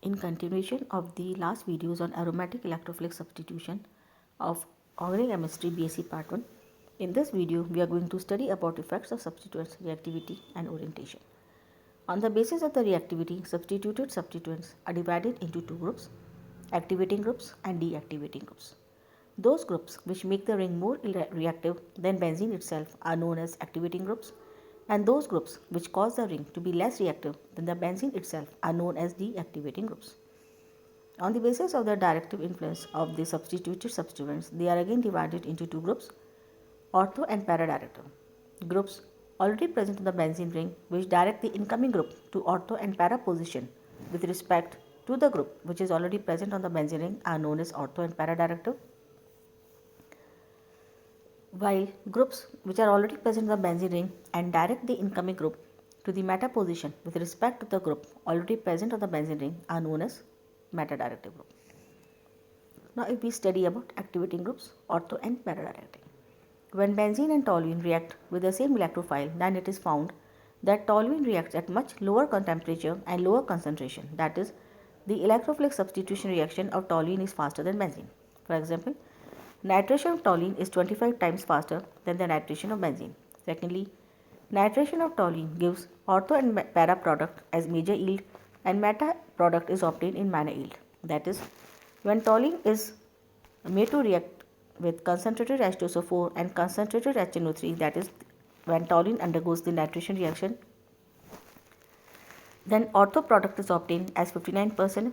In continuation of the last videos on aromatic electrophilic substitution of organic chemistry BSc part 1, in this video we are going to study about effects of substituents, reactivity and orientation. On the basis of the reactivity, substituted substituents are divided into two groups, activating groups and deactivating groups. Those groups which make the ring more reactive than benzene itself are known as activating groups, and those groups which cause the ring to be less reactive than the benzene itself are known as deactivating groups. On the basis of the directive influence of the substituted substituents, they are again divided into two groups, ortho and para-directive. Groups already present in the benzene ring which direct the incoming group to ortho and para position with respect to the group which is already present on the benzene ring are known as ortho and para-directive, while groups which are already present in the benzene ring and direct the incoming group to the meta position with respect to the group already present on the benzene ring are known as meta-directive group. Now if we study about activating groups, ortho and para-directive. When benzene and toluene react with the same electrophile, then it is found that toluene reacts at much lower temperature and lower concentration. That is, the electrophilic substitution reaction of toluene is faster than benzene. For example, nitration of toluene is 25 times faster than the nitration of benzene. Secondly, nitration of toluene gives ortho and para product as major yield and meta product is obtained in minor yield. That is, when toluene is made to react with concentrated H2SO4 and concentrated HNO3, that is when toluene undergoes the nitration reaction, then ortho product is obtained as 59%,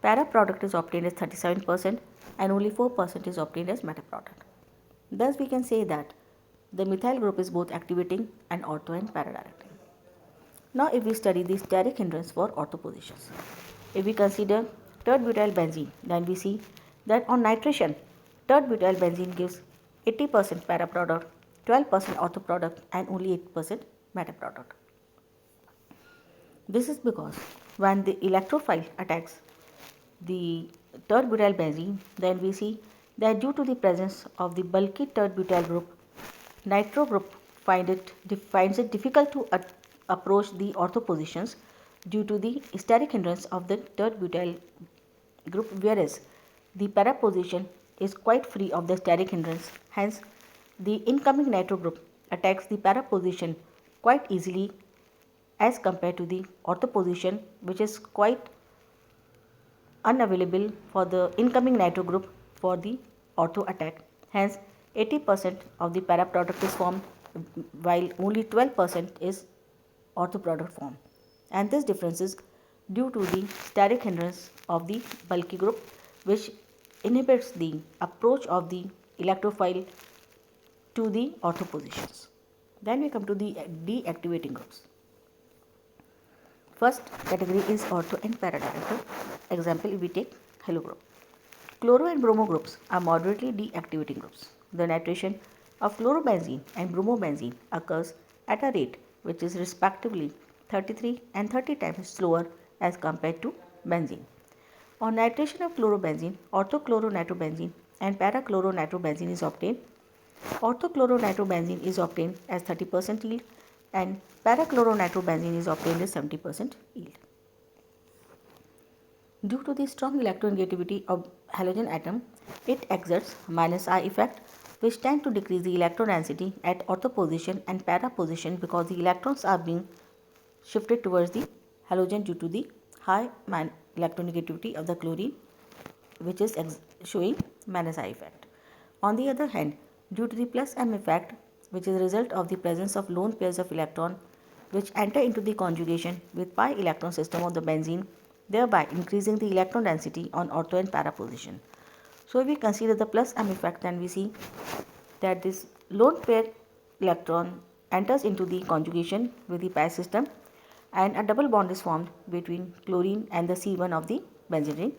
para product is obtained as 37% and only 4% is obtained as meta product. Thus we can say that the methyl group is both activating and ortho and para-directing. Now if we study the steric hindrance for ortho positions, if we consider tert-butyl benzene, then we see that on nitration, tert-butyl benzene gives 80% para product, 12% ortho product and only 8% meta product. This is because when the electrophile attacks the tert-butyl benzene, then we see that due to the presence of the bulky tert-butyl group, nitro group finds it difficult to approach the ortho positions due to the steric hindrance of the tert-butyl group, whereas the para position is quite free of the steric hindrance. Hence, the incoming nitro group attacks the para position quite easily as compared to the ortho position, which is quite unavailable for the incoming nitro group for the ortho attack. Hence, 80% of the para product is formed while only 12% is ortho product formed, and this difference is due to the steric hindrance of the bulky group, which inhibits the approach of the electrophile to the ortho positions. Then we come to the deactivating groups. First category is ortho and para-directive. Example, if we take halo group. Chloro and bromo groups are moderately deactivating groups. The nitration of chlorobenzene and bromobenzene occurs at a rate which is respectively 33 and 30 times slower as compared to benzene. On nitration of chlorobenzene, orthochloronitrobenzene and parachloronitrobenzene is obtained. Orthochloronitrobenzene is obtained as 30% yield and parachloronitrobenzene is obtained as 70% yield. Due to the strong electronegativity of halogen atom, it exerts -I effect, which tend to decrease the electron density at ortho position and para position because the electrons are being shifted towards the halogen due to the high electronegativity of the chlorine, which is showing -I effect. On the other hand, due to the +M effect, which is a result of the presence of lone pairs of electron which enter into the conjugation with pi electron system of the benzene, thereby increasing the electron density on ortho and para position. So if we consider the +M effect, then we see that this lone pair electron enters into the conjugation with the pi system and a double bond is formed between chlorine and the C1 of the benzene ring,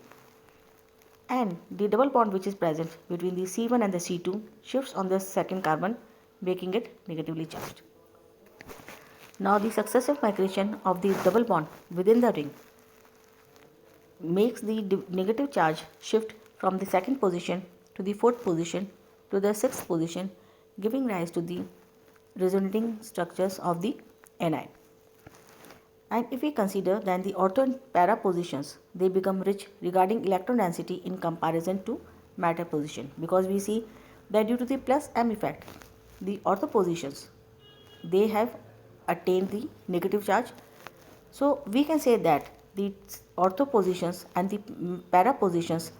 and the double bond which is present between the C1 and the C2 shifts on the second carbon, making it negatively charged. Now the successive migration of the double bond within the ring makes the negative charge shift from the second position to the fourth position to the sixth position, giving rise to the resonating structures of the anion. And if we consider then the ortho and para positions, they become rich regarding electron density in comparison to matter position, because we see that due to the plus m effect, the ortho positions, they have attained the negative charge. So we can say that the ortho positions and the para positions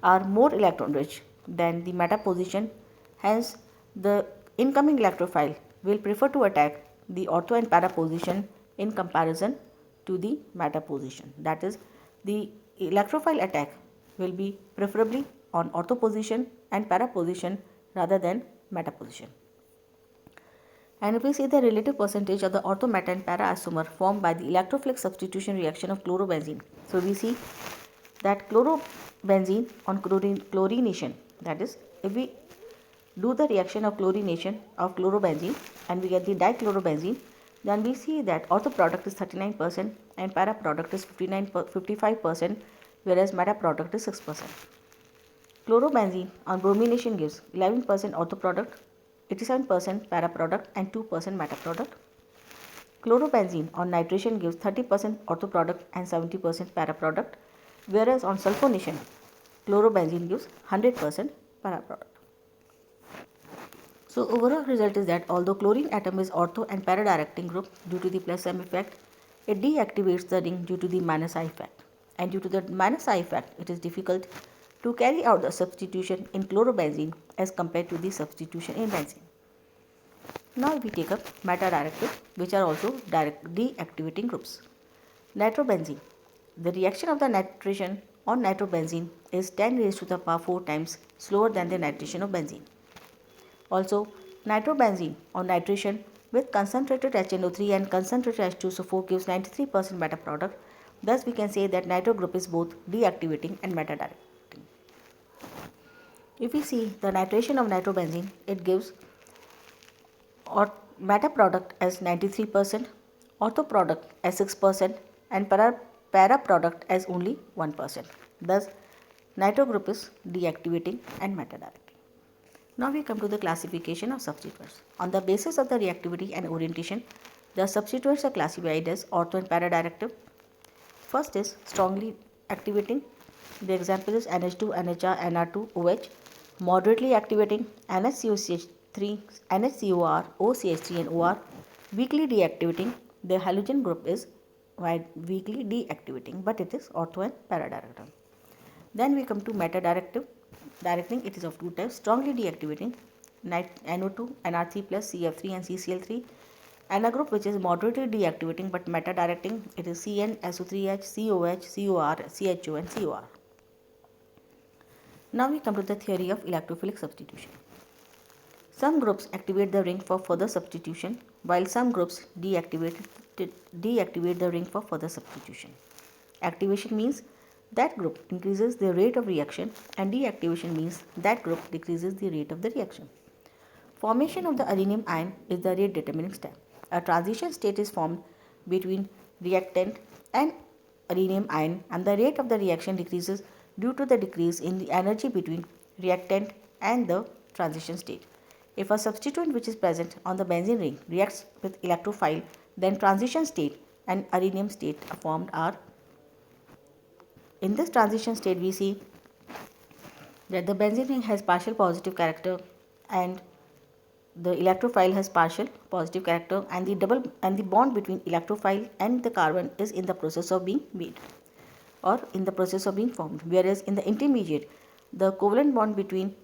are more electron rich than the meta position. Hence the incoming electrophile will prefer to attack the ortho and para position in comparison to the meta position. That is, the electrophile attack will be preferably on ortho position and para position rather than meta position. And if we see the relative percentage of the ortho, meta and para isomer formed by the electrophilic substitution reaction of chlorobenzene. So we see that chlorobenzene on chlorination, that is, if we do the reaction of chlorination of chlorobenzene and we get the dichlorobenzene, then we see that ortho product is 39% and para product is 55%, whereas meta product is 6%. Chlorobenzene on bromination gives 11% ortho product, 87% para product and 2% meta product. Chlorobenzene on nitration gives 30% ortho product and 70% para product, whereas on sulfonation, chlorobenzene gives 100% para product. So overall result is that although chlorine atom is ortho and para directing group due to the plus m effect, it deactivates the ring due to the minus I effect, and due to the minus I effect, it is difficult to carry out the substitution in chlorobenzene as compared to the substitution in benzene. Now we take up meta-directive, which are also deactivating groups. Nitrobenzene. The reaction of the nitration on nitrobenzene is 10 raised to the power 4 times slower than the nitration of benzene. Also, nitrobenzene on nitration with concentrated HNO3 and concentrated H2SO4 gives 93% meta product. Thus, we can say that nitro group is both deactivating and meta-directing. If we see the nitration of nitrobenzene, it gives or meta product as 93%, ortho product as 6%, and para product as only 1%. Thus, nitro group is deactivating and meta directing. Now we come to the classification of substituents. On the basis of the reactivity and orientation, the substituents are classified as ortho and para directive. First is strongly activating. The example is NH2, NHR, NR2, OH. Moderately activating NHCOCH3, NHCOR, OCH3 and OR. Weakly deactivating. The halogen group is weakly deactivating, but it is ortho and para directive. Then we come to meta directive. Directing, it is of two types: strongly deactivating, NO2, NR3 plus CF3 and CCl3, and a group which is moderately deactivating but meta directing, it is CN, SO3H, COH, COR, CHO and COR. Now we come to the theory of electrophilic substitution. Some groups activate the ring for further substitution, while some groups deactivate the ring for further substitution. Activation means that group increases the rate of reaction, and deactivation means that group decreases the rate of the reaction. Formation of the aluminum ion is the rate determining step. A transition state is formed between reactant and aluminum ion, and the rate of the reaction decreases due to the decrease in the energy between reactant and the transition state. If a substituent which is present on the benzene ring reacts with electrophile, then transition state and aluminum state formed are. In this transition state, we see that the benzene ring has partial positive character and the electrophile has partial positive character, and the bond between electrophile and the carbon is in the process of being made or in the process of being formed, whereas in the intermediate, the covalent bond between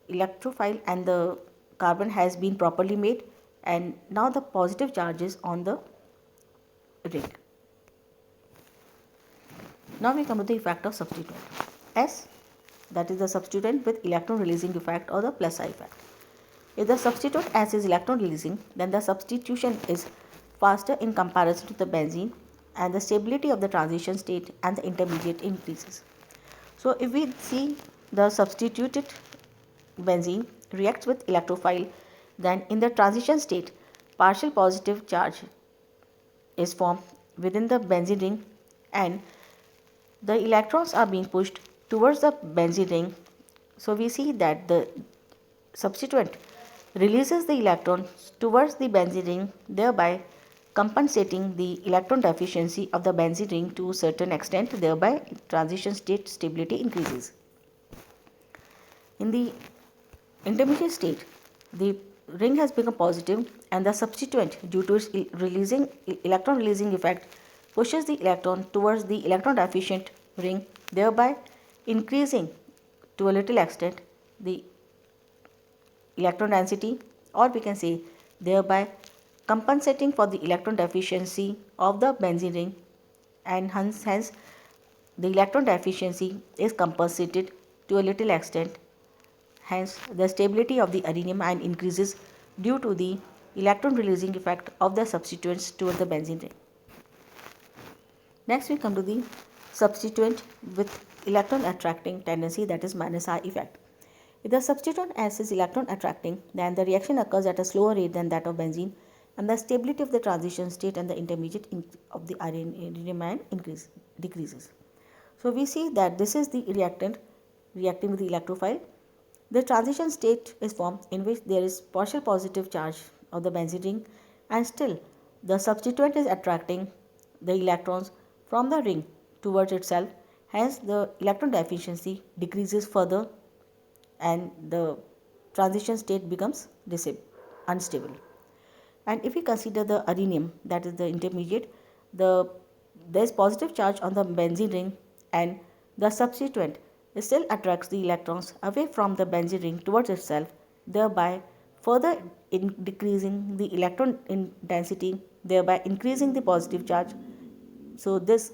electrophile and the carbon has been properly made, and now the positive charge is on the ring. Now we come to the effect of substituent. S, that is the substituent with electron releasing effect or the plus I effect. If the substituent S is electron releasing, then the substitution is faster in comparison to the benzene, and the stability of the transition state and the intermediate increases. So if we see the substituted benzene reacts with electrophile, then in the transition state, partial positive charge is formed within the benzene ring, and the electrons are being pushed towards the benzene ring. So we see that the substituent releases the electrons towards the benzene ring, thereby compensating the electron deficiency of the benzene ring to a certain extent, thereby transition state stability increases. In the intermediate state, the ring has become positive and the substituent, due to its electron releasing effect, pushes the electron towards the electron deficient ring, thereby increasing to a little extent the electron density, or we can say thereby compensating for the electron deficiency of the benzene ring, and hence the electron deficiency is compensated to a little extent. Hence, the stability of the adenine ion increases due to the electron releasing effect of the substituents toward the benzene ring. Next, we come to the substituent with electron attracting tendency, that is -I effect. If the substituent S is electron attracting, then the reaction occurs at a slower rate than that of benzene, and the stability of the transition state and the intermediate of the adenine ion decreases. So we see that this is the reactant reacting with the electrophile. The transition state is formed in which there is partial positive charge of the benzene ring, and still the substituent is attracting the electrons from the ring towards itself. Hence, the electron deficiency decreases further and the transition state becomes unstable. And if we consider the adenine, that is the intermediate, there is positive charge on the benzene ring, and the substituent still attracts the electrons away from the benzene ring towards itself, thereby further decreasing the electron density, thereby increasing the positive charge. So this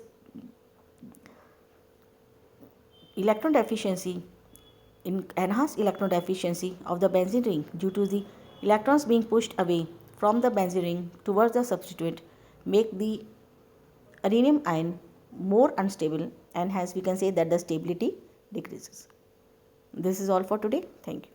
electron deficiency, enhanced electron deficiency of the benzene ring due to the electrons being pushed away from the benzene ring towards the substituent, make the adenine ion more unstable, and hence we can say that the stability decreases. This is all for today. Thank you.